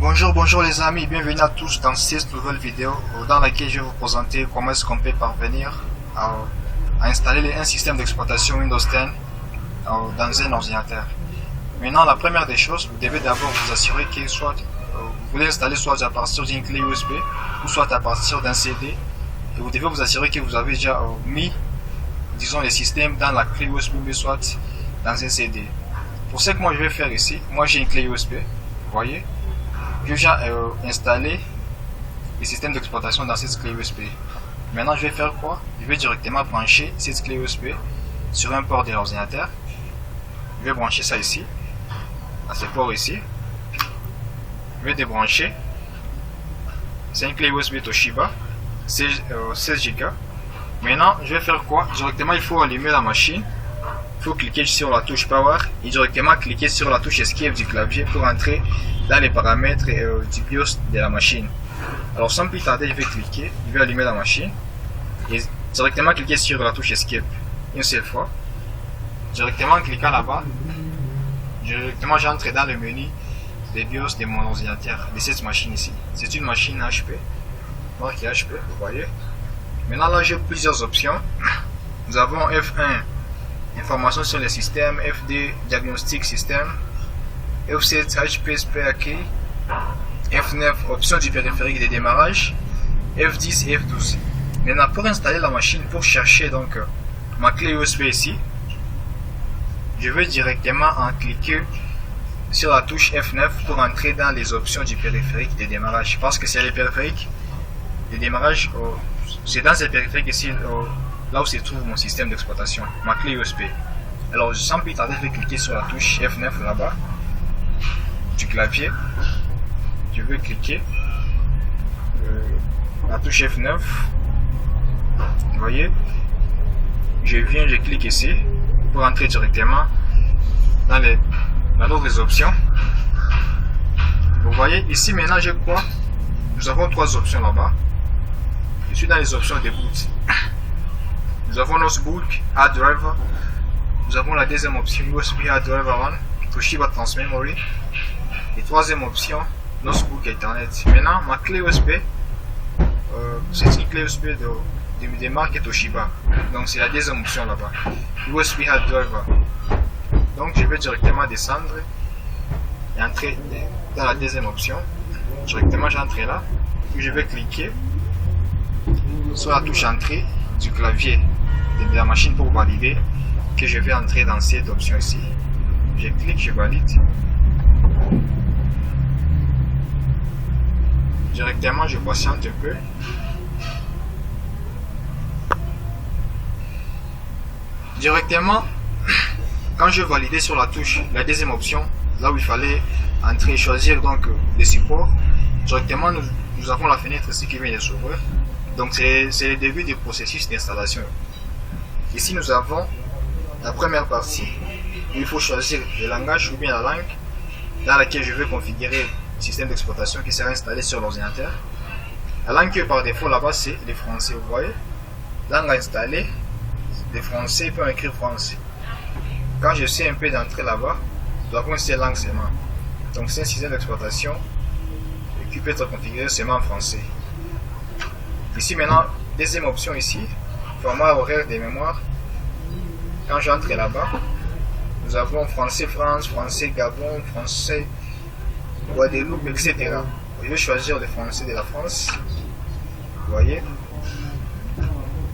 Bonjour les amis, bienvenue à tous dans cette nouvelle vidéo dans laquelle je vais vous présenter comment est-ce qu'on peut parvenir à installer un système d'exploitation Windows 10 dans un ordinateur. Maintenant, la première des choses, vous devez d'abord vous assurer que vous voulez installer soit à partir d'une clé USB ou soit à partir d'un CD, et vous devez vous assurer que vous avez déjà mis, disons, les systèmes dans la clé USB ou soit dans un CD. Pour ce que moi je vais faire ici, moi j'ai une clé USB, vous voyez. J'ai déjà installé le système d'exploitation dans cette clé USB. Maintenant, je vais faire quoi? Je vais directement brancher cette clé USB sur un port de l'ordinateur. Je vais brancher ça ici, à ce port ici. Je vais débrancher. C'est une clé USB Toshiba, 16 Go. Maintenant, je vais faire quoi? Directement, il faut allumer la machine. Il faut cliquer sur la touche Power et directement cliquer sur la touche Escape du clavier pour entrer dans les paramètres du BIOS de la machine. Alors sans plus tarder, je vais cliquer, je vais allumer la machine et directement cliquer sur la touche Escape une seule fois. Directement en cliquant là-bas, directement j'entre dans le menu des BIOS de mon ordinateur, de cette machine ici. C'est une machine HP, marquée HP, vous voyez. Maintenant là j'ai plusieurs options. Nous avons F1, information sur le système, F2, diagnostic système, F7, HP Spare Key, F9, option du périphérique de démarrage, F10 et F12. Maintenant, pour installer la machine, pour chercher donc ma clé USB ici, je vais directement en cliquer sur la touche F9 pour entrer dans les options du périphérique de démarrage. Parce que c'est le périphérique de démarrage, c'est dans ce périphérique ici, là où se trouve mon système d'exploitation, ma clé USB. Alors, sans plus tarder, je vais cliquer sur la touche F9 là-bas du clavier. Je vais cliquer la touche F9. Vous voyez, je clique ici pour entrer directement dans les nouvelles options. Vous voyez ici maintenant j'ai quoi? Nous avons trois options là-bas. Je suis dans les options de boot. Nous avons Notebook, Hard Drive. Nous avons la deuxième option USB Hard Drive on, Toshiba Trans Memory. Et troisième option, Notebook Ethernet. Maintenant, ma clé USB, c'est une clé USB de marque Toshiba. Donc c'est la deuxième option là-bas. USB Hard Drive. Donc je vais directement descendre et entrer dans la deuxième option. Directement j'entre là. Puis je vais cliquer sur la touche entrée du clavier de la machine pour valider que je vais entrer dans cette option ici. Je clique, je valide. Directement, je patiente un peu. Directement, quand je validais sur la touche, la deuxième option, là où il fallait entrer, choisir donc les supports, directement nous avons la fenêtre ici qui vient de s'ouvrir. Donc c'est le début du processus d'installation. Ici nous avons la première partie où il faut choisir le langage ou bien la langue dans laquelle je vais configurer le système d'exploitation qui sera installé sur l'ordinateur. La langue qui est par défaut là-bas c'est le français, vous voyez. Langue installée, le français, il peut écrire français. Quand je sais un peu d'entrer là-bas, nous avons cette langue seulement. Donc c'est un système d'exploitation qui peut être configuré seulement en français. Ici maintenant, deuxième option ici, format horaire de mémoire. Quand j'entre là-bas, nous avons français France, français Gabon, français Guadeloupe, etc. Je vais choisir le français de la France. Vous voyez.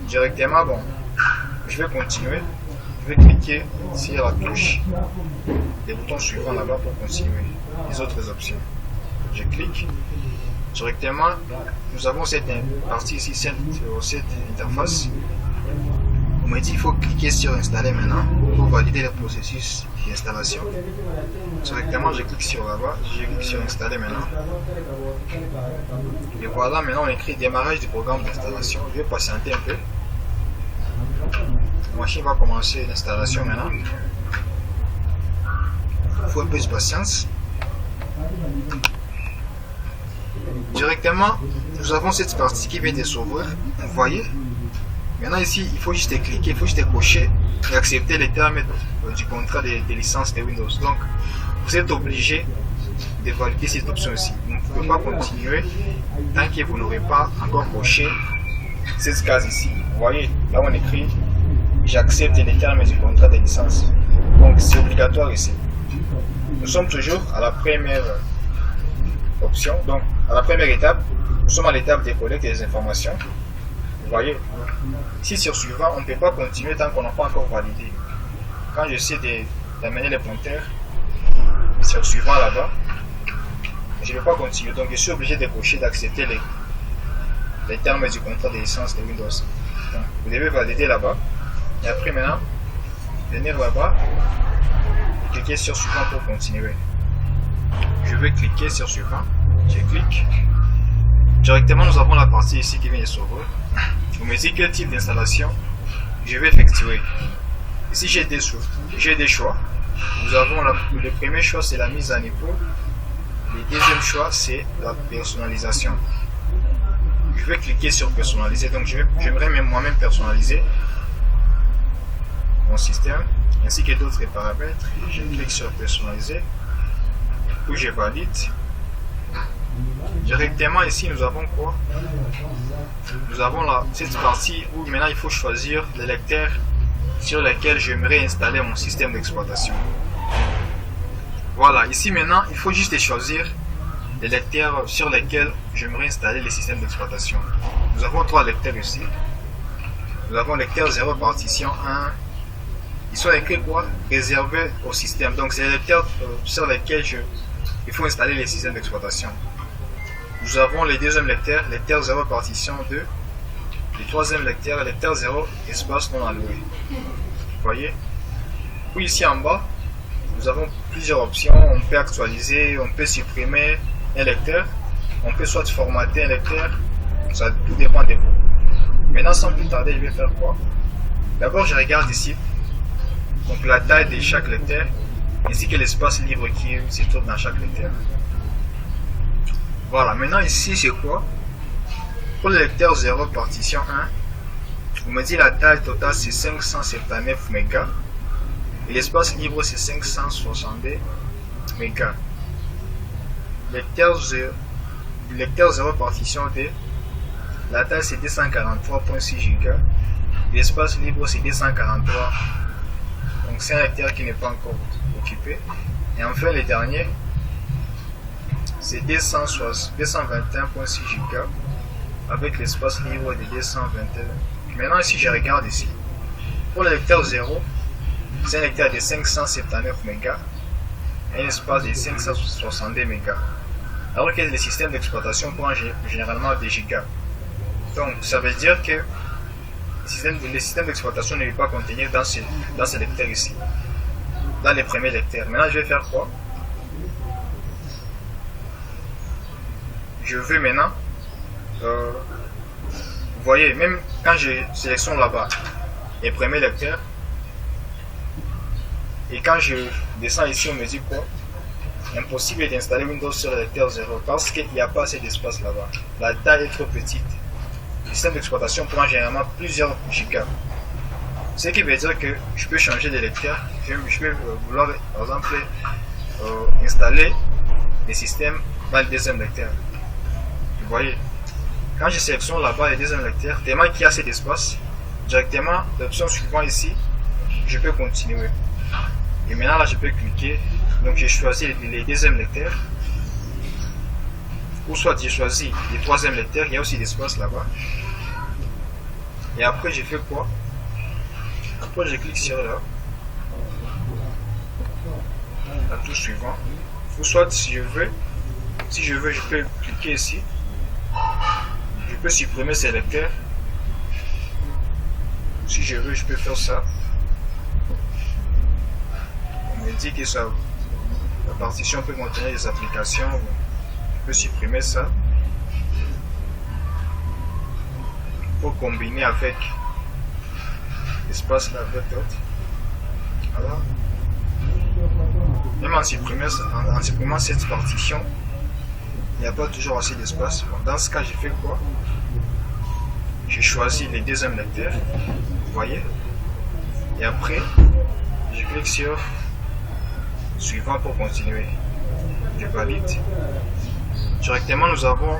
Directement, bon, je vais continuer. Je vais cliquer sur la touche, les boutons suivants là-bas pour continuer les autres options. Je clique. Directement, nous avons cette partie ici, cette interface. On me dit qu'il faut cliquer sur installer maintenant pour valider le processus d'installation. Directement, je clique sur là-bas, je clique sur installer maintenant. Et voilà, maintenant on écrit démarrage du programme d'installation. Je vais patienter un peu. La machine va commencer l'installation maintenant. Il faut un peu de patience. Directement, nous avons cette partie qui vient de s'ouvrir. Vous voyez. Maintenant ici, il faut juste cliquer, il faut juste cocher et accepter les termes du contrat de licence de Windows. Donc, vous êtes obligé de valider cette option ici. Vous ne pouvez pas continuer tant que vous n'aurez pas encore coché cette case ici. Vous voyez, là on écrit j'accepte les termes du contrat de licence. Donc c'est obligatoire ici. Nous sommes toujours à la première option, donc à la première étape. Nous sommes à l'étape des collectes des informations. Vous voyez, ici sur suivant, on ne peut pas continuer tant qu'on n'a pas encore validé. Quand j'essaie d'amener les pointeurs sur suivant là-bas, je ne vais pas continuer. Donc je suis obligé de cocher, d'accepter les termes du contrat de licence de Windows. Donc, vous devez valider là-bas. Et après maintenant, venir là-bas, cliquer sur suivant pour continuer. Je vais cliquer sur suivant. Je clique. Directement, nous avons la partie ici qui vient de s'ouvrir. Vous me dites quel type d'installation je vais effectuer. Ici, j'ai des choix. Nous avons le premier choix, c'est la mise à niveau. Le deuxième choix, c'est la personnalisation. Je vais cliquer sur personnaliser. Donc, j'aimerais moi-même personnaliser mon système ainsi que d'autres paramètres. Je clique sur personnaliser. Puis je valide. Directement ici, nous avons quoi? Nous avons cette partie où maintenant il faut choisir le lecteur sur lequel j'aimerais installer mon système d'exploitation. Voilà, ici maintenant, il faut juste choisir les lecteurs sur lesquels j'aimerais installer les systèmes d'exploitation. Nous avons 3 lecteurs ici. Nous avons lecteur 0 partition 1. Ils sont écrits quoi? Réservés au système. Donc c'est les lecteurs sur lesquels il faut installer les systèmes d'exploitation. Nous avons les deuxième lecteur 0 partition 2. Le troisième lecteur 0 espace non alloué. Vous voyez? Puis ici en bas, nous avons plusieurs options. On peut actualiser, on peut supprimer un lecteur, on peut soit formater un lecteur, ça tout dépend de vous. Maintenant, sans plus tarder, je vais faire quoi? D'abord, je regarde ici, donc la taille de chaque lecteur, ainsi que l'espace libre qui se trouve dans chaque lecteur. Voilà, maintenant ici, c'est quoi? Pour le lecteur 0 partition 1, vous me dites la taille totale c'est 579 mégas et l'espace libre c'est 562 mégas. Lecteur 0 partition 2, la taille c'est 243.6 gigas, l'espace libre c'est 243. Donc c'est un lecteur qui n'est pas encore occupé. Et enfin le dernier c'est 221.6 gigas avec l'espace libre de 221. Maintenant si je regarde ici, pour le lecteur 0, c'est un lecteur de 579 mégas et un espace de 562 mégas. Alors que les systèmes d'exploitation prennent généralement des gigas. Donc ça veut dire que le système d'exploitation ne peut pas contenir dans ce lecteur ici, dans les premiers lecteurs. Maintenant je vais faire quoi? Je vais maintenant vous voyez, même quand je sélectionne là-bas les premiers lecteurs et quand je descends ici, on me dit quoi? Impossible d'installer Windows sur le lecteur 0 parce qu'il n'y a pas assez d'espace là-bas. La taille est trop petite. Le système d'exploitation prend généralement plusieurs gigas. Ce qui veut dire que je peux changer de lecteur. Je peux vouloir, par exemple, installer les systèmes dans le deuxième lecteur. Vous voyez, quand je sélectionne là-bas les deuxième lecteurs, tellement qu'il y a assez d'espace, directement, l'option suivante ici, je peux continuer. Et maintenant là, je peux cliquer. Donc j'ai choisi les deuxième lecteurs. Ou soit j'ai choisi les troisième lecteurs, il y a aussi l'espace là-bas. Et après, je fais quoi? Après, je clique sur là. La touche suivante. Ou soit si je veux, je peux cliquer ici. Je peux supprimer ces lecteurs. Si je veux, je peux faire ça. On me dit que ça, la partition peut contenir des applications. Je peux supprimer ça pour combiner avec l'espace là avec d'autres. Voilà. Même en supprimant cette partition, il n'y a pas toujours assez d'espace. Bon, dans ce cas, j'ai fait quoi? J'ai choisi les deuxième lecteurs, vous voyez, et après, je clique sur suivant pour continuer. Je valide. Directement, nous avons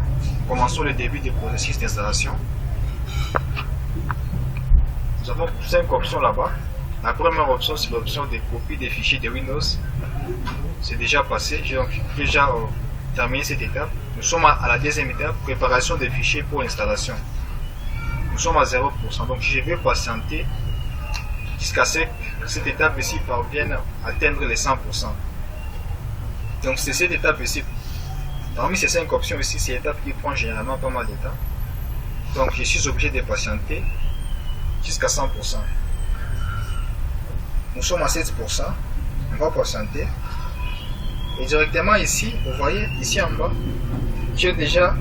commencé le début du processus d'installation. Nous avons 5 options là-bas. La première option, c'est l'option de copie des fichiers de Windows. C'est déjà passé. J'ai donc déjà terminé cette étape. Nous sommes à la deuxième étape, préparation des fichiers pour l'installation. Nous sommes à 0%. Donc je vais patienter jusqu'à ce que cette étape ici parvienne à atteindre les 100%. Donc c'est cette étape ici. Parmi ces 5 options ici, c'est l'étape qui prend généralement pas mal de temps. Donc je suis obligé de patienter jusqu'à 100%. Nous sommes à 7%. On va patienter. Et directement ici, vous voyez, ici en bas, j'ai déjà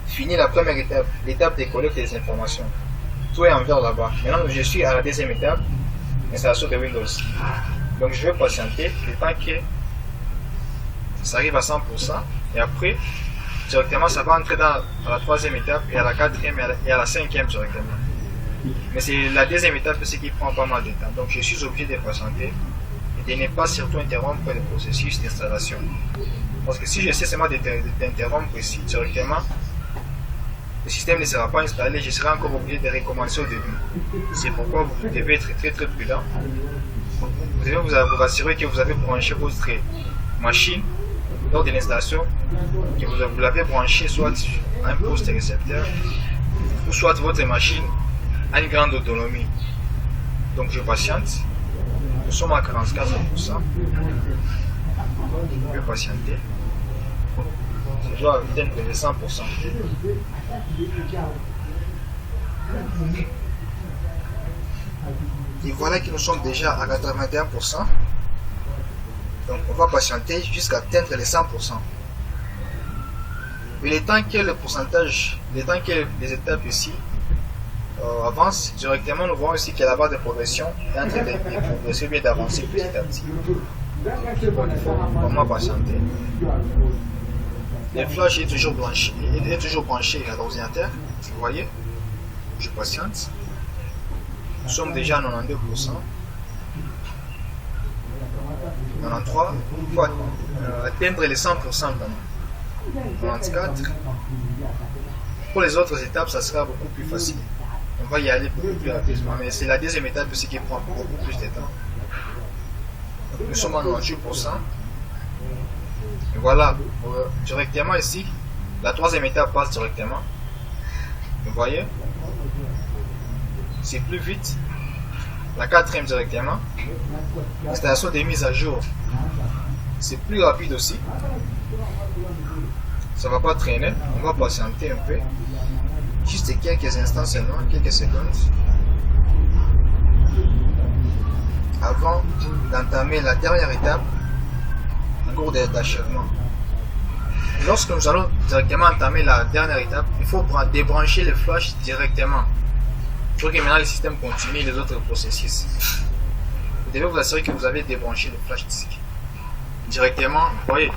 fini la première étape, l'étape de collecte des informations. Tout est en vert là-bas. Maintenant, je suis à la deuxième étape, installation de Windows. Donc, je vais patienter le temps que ça arrive à 100%. Et après, directement, ça va entrer dans la troisième étape, et à la quatrième, et à la cinquième directement. Mais c'est la deuxième étape, c'est qui prend pas mal de temps. Donc, je suis obligé de patienter et de ne pas surtout interrompre le processus d'installation. Parce que si j'essaie seulement d'interrompre ici directement, le système ne sera pas installé, je serai encore obligé de recommencer au début. C'est pourquoi vous devez être très prudent. Vous devez vous assurer que vous avez branché votre machine lors de l'installation, que vous l'avez branché soit à un poste récepteur, ou soit votre machine a une grande autonomie. Donc je patiente. Nous sommes à 44%. Je vais patienter. Je dois atteindre les 100%. Et voilà que nous sommes déjà à 81%. Donc on va patienter jusqu'à atteindre les 100%. Et le temps que le pourcentage, le temps que les étapes ici avance directement, nous voyons ici que la barre de progression est en train de progresser, bien d'avancer petit à petit. Donc il faut vraiment patienter. Le flash est toujours branché à l'ordinateur, vous voyez. Je patiente. Nous sommes déjà à 92%. 93. Il faut atteindre les 100% maintenant. 94. Pour les autres étapes, ça sera beaucoup plus facile. On va y aller beaucoup plus rapidement, mais c'est la deuxième étape aussi qui prend beaucoup plus de temps. Donc, nous sommes à 98%. Et voilà, directement ici, la troisième étape passe directement. Vous voyez, c'est plus vite. La quatrième directement. L'installation des mises à jour, c'est plus rapide aussi. Ça ne va pas traîner, on va patienter un peu. Juste quelques instants seulement, quelques secondes, avant d'entamer la dernière étape en cours d'achèvement. Lorsque nous allons directement entamer la dernière étape, il faut débrancher le flash directement pour que maintenant le système continue les autres processus. Vous devez vous assurer que vous avez débranché le flash disk directement. Vous voyez,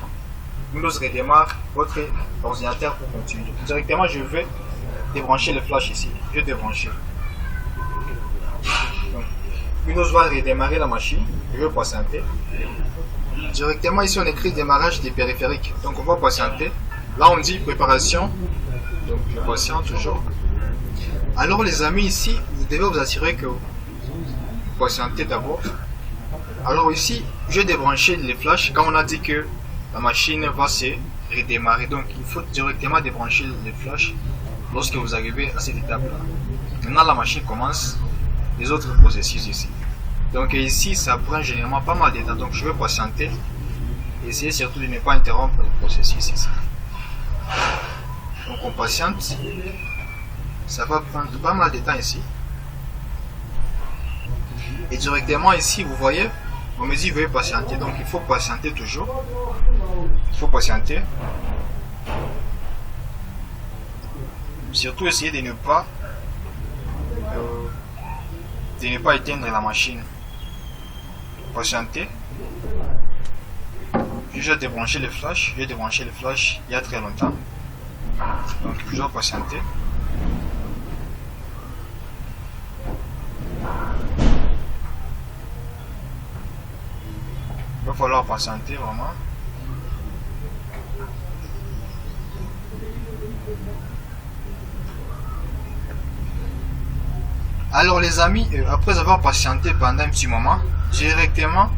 Windows redémarre votre ordinateur pour continuer. Directement, je vais débrancher le flash ici. Je vais débrancher. Donc, Windows va redémarrer la machine. Je vais patienter. Directement ici, on écrit démarrage des périphériques. Donc, on va patienter. Là, on dit préparation. Donc, je patiente toujours. Alors, les amis, ici, vous devez vous assurer que vous patientez d'abord. Alors, ici, je vais débrancher les flashs quand on a dit que la machine va se redémarrer. Donc, il faut directement débrancher les flashs lorsque vous arrivez à cette étape-là. Maintenant, la machine commence les autres processus ici. Donc, ici, ça prend généralement pas mal de temps. Donc, je vais patienter et essayer surtout de ne pas interrompre le processus ici. Donc, on patiente. Ça va prendre pas mal de temps ici. Et directement ici, vous voyez, on me dit veuillez patienter. Donc, il faut patienter toujours. Il faut patienter. Surtout essayer de ne pas éteindre la machine. Patienter. J'ai débranché le flash. J'ai débranché le flash il y a très longtemps. Donc je dois patienter. Il va falloir patienter vraiment. Alors les amis, après avoir patienté pendant un petit moment, directement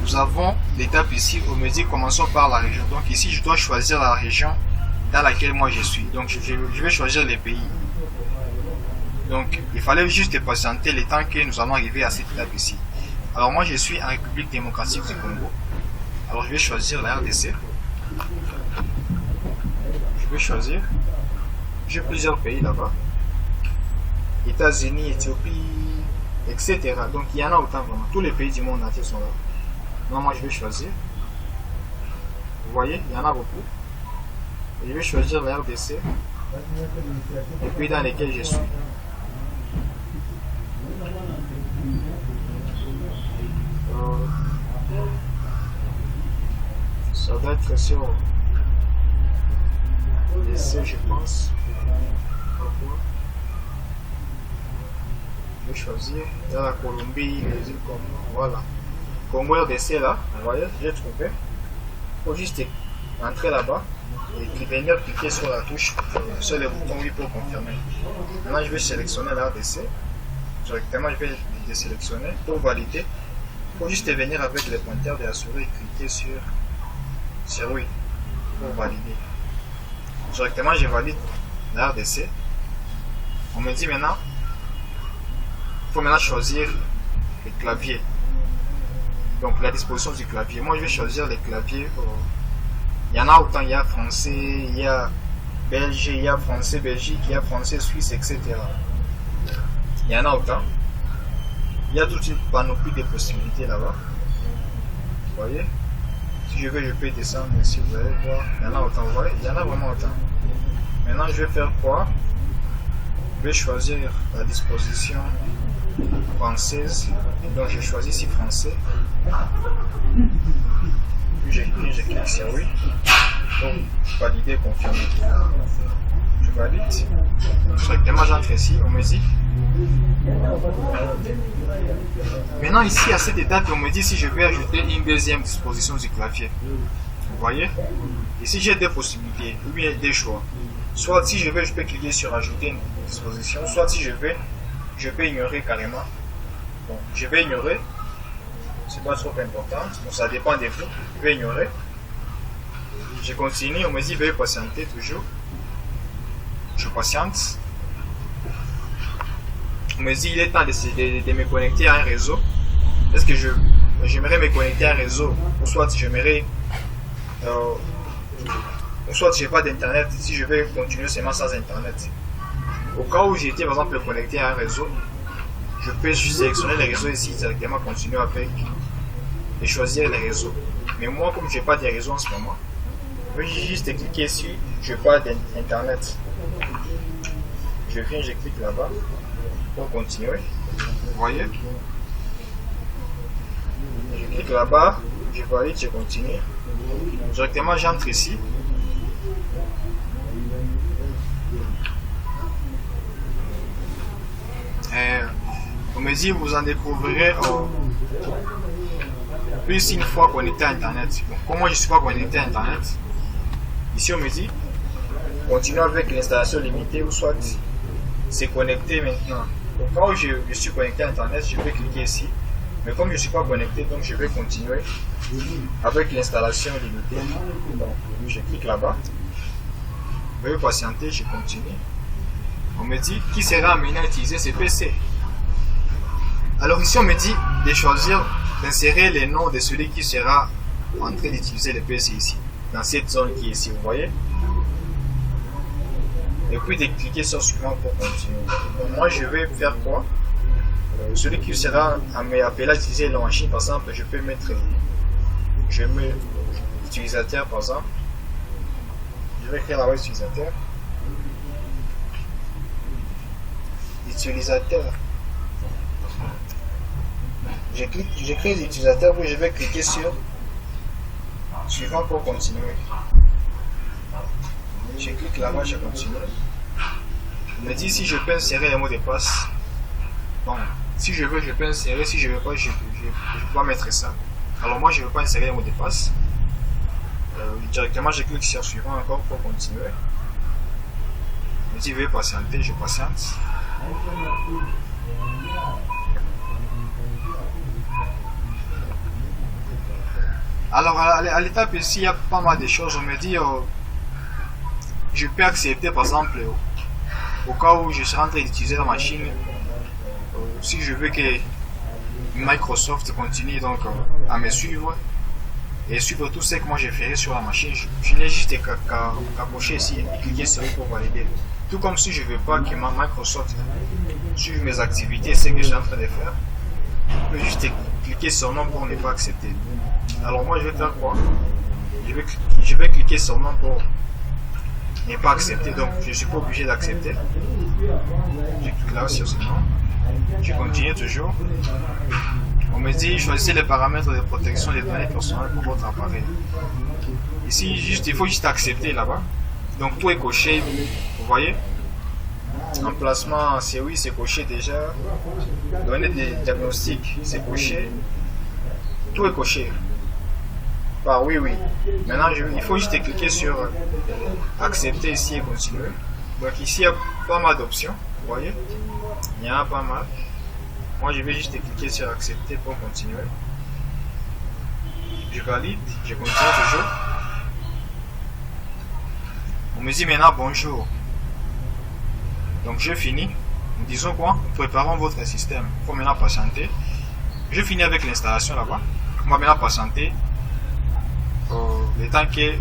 nous avons l'étape ici où on me dit commençons par la région. Donc ici je dois choisir la région dans laquelle moi je suis. Donc je vais choisir les pays. Donc il fallait juste patienter le temps que nous allons arriver à cette étape ici. Alors moi je suis en République démocratique du Congo. Alors je vais choisir la RDC. Je vais choisir. J'ai plusieurs pays là-bas. États-Unis, Éthiopie, etc. Donc il y en a autant vraiment. Tous les pays du monde entier sont là. Non, moi je vais choisir. Vous voyez, il y en a beaucoup. Et je vais choisir la RDC. Les pays dans lesquels je suis. Ça doit être sur DC, je pense. Je vais choisir. Dans la Colombie, les îles comme voilà. Congo RDC là, vous voyez, j'ai trouvé. Il faut juste entrer là-bas et venir cliquer sur la touche, sur le bouton oui pour confirmer. Maintenant je vais sélectionner la RDC. Directement je vais désélectionner pour valider. Il faut juste venir avec le pointeur de la souris et cliquer sur oui pour valider. Directement je valide la RDC. On me dit maintenant, il faut maintenant choisir le clavier. Donc la disposition du clavier. Moi je vais choisir les claviers. Il y en a autant, il y a français, il y a belge, il y a français Belgique, il y a français Suisse, etc. Il y en a autant. Il y a toute une panoplie de possibilités là-bas. Vous voyez? Si je veux, je peux descendre ici, vous allez voir. Il y en a autant, vous voyez? Il y en a vraiment autant. Maintenant je vais faire quoi? Je vais choisir la disposition française. Donc je choisis ici français. Puis je clique sur oui. Donc valider, confirmer. Je valide. Directement j'entre ici, on me dit. Maintenant ici à cette étape on me dit si je vais ajouter une deuxième disposition du clavier. Vous voyez? Ici j'ai deux possibilités, ou bien deux choix. Soit si je veux, je peux cliquer sur ajouter une disposition, soit si je veux, je peux ignorer carrément. Bon, je vais ignorer. C'est pas trop important. Bon, ça dépend de vous. Je vais ignorer. Je continue. On me dit veuillez patienter toujours. Je patiente. On me dit il est temps de me connecter à un réseau. Est-ce que j'aimerais me connecter à un réseau ou soit j'aimerais ou soit je n'ai pas d'internet si je vais continuer seulement sans internet. Au cas où j'ai été par exemple connecté à un réseau, je peux sélectionner les réseaux ici directement, continuer avec et choisir les réseaux. Mais moi, comme je n'ai pas de réseau en ce moment, je vais juste cliquer ici, je n'ai pas d'internet. Je viens, je clique là-bas pour continuer. Vous voyez? Je clique là-bas, je valide, je continue. Directement, j'entre ici. On me dit vous en découvrirez plus une fois connecté à internet. Bon, comment je ne suis pas connecté à internet? Ici on me dit continuer avec l'installation limitée ou soit c'est connecté maintenant. Donc quand je suis connecté à internet, je vais cliquer ici. Mais comme je ne suis pas connecté, donc je vais continuer avec l'installation limitée. Donc je clique là-bas. Veuillez patienter, je continue. On me dit qui sera amené à utiliser ce PC. Alors ici on me dit de choisir, d'insérer les noms de celui qui sera en train d'utiliser le PC ici, dans cette zone qui est ici, vous voyez. Et puis de cliquer sur suivant pour continuer. Donc moi je vais faire quoi? Celui qui sera appelé à utiliser la machine, par exemple, je peux mettre, je mets utilisateur par exemple. Je vais écrire là-bas utilisateur. Utilisateur. J'écris l'utilisateur puis je vais cliquer sur suivant pour continuer. Je clique là-bas, je continue. Il me dit si je peux insérer les mots de passe. Bon, si je veux, je peux insérer. Si je ne veux pas, je ne peux pas mettre ça. Alors moi, je ne veux pas insérer les mots de passe. Directement, je clique sur suivant encore pour continuer. me dit veuillez patienter, je patiente. Alors à l'étape ici, il y a pas mal de choses. On me dit je peux accepter par exemple au cas où je serai en train d'utiliser la machine, si je veux que Microsoft continue donc à me suivre et suivre tout ce que moi j'ai fait sur la machine, je n'ai juste qu'à cocher ici et cliquer sur pour valider. Tout comme si je ne veux pas que Microsoft suive mes activités, ce que je suis en train de faire, je peux juste cliquer sur non pour ne pas accepter. Alors moi je vais faire quoi? Je vais cliquer sur non pour ne pas accepter, donc je ne suis pas obligé d'accepter. Je clique là sur ce non. Je continue toujours. On me dit choisissez les paramètres de protection des données personnelles pour votre appareil. Ici, il faut juste accepter là-bas. Donc tout est coché, vous voyez. Emplacement, c'est oui, c'est coché déjà. Données de diagnostic, c'est coché. Tout est coché. Par oui, oui. Maintenant, il faut juste cliquer sur accepter ici et continuer. Donc ici, il y a pas mal d'options, vous voyez. Il y en a pas mal. Moi, je vais juste cliquer sur accepter pour continuer. Je valide, je continue toujours. On me dit maintenant bonjour. Donc je finis. Disons quoi? Préparons votre système. Il faut maintenant patienter. Je finis avec l'installation là-bas. On va maintenant patienter le temps que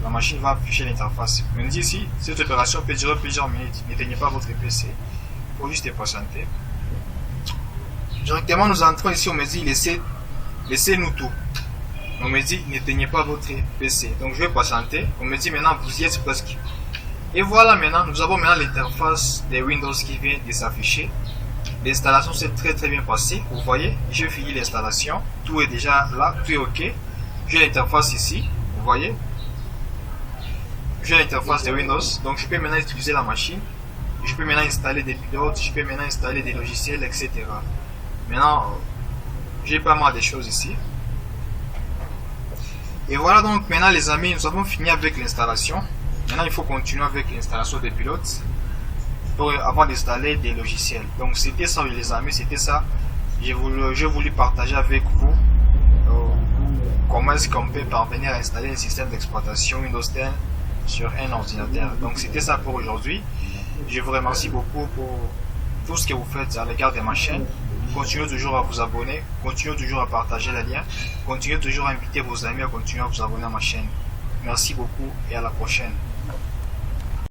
la machine va afficher l'interface. On me dit ici, cette opération peut durer plusieurs minutes. N'éteignez pas votre PC. Il faut juste patienter. Directement, nous entrons ici. On me dit laissez-nous tout. On me dit n'éteignez pas votre PC. Donc je vais patienter. On me dit maintenant vous y êtes presque. Et voilà, maintenant nous avons maintenant l'interface de Windows qui vient de s'afficher. L'installation s'est très bien passée. Vous voyez, j'ai fini l'installation. Tout est déjà là, tout est ok. J'ai l'interface ici. Vous voyez. J'ai l'interface de Windows. Donc je peux maintenant utiliser la machine. Je peux maintenant installer des pilotes. Je peux maintenant installer des logiciels, etc. Maintenant, j'ai pas mal de choses ici. Et voilà donc maintenant les amis, nous avons fini avec l'installation. Maintenant il faut continuer avec l'installation des pilotes avant d'installer des logiciels. Donc c'était ça les amis, c'était ça. J'ai voulu partager avec vous comment est-ce qu'on peut parvenir à installer un système d'exploitation Windows 10 sur un ordinateur. Donc c'était ça pour aujourd'hui. Je vous remercie beaucoup pour tout ce que vous faites à l'égard de ma chaîne. Continuez toujours à vous abonner, continuez toujours à partager les liens, continuez toujours à inviter vos amis à continuer à vous abonner à ma chaîne. Merci beaucoup et à la prochaine.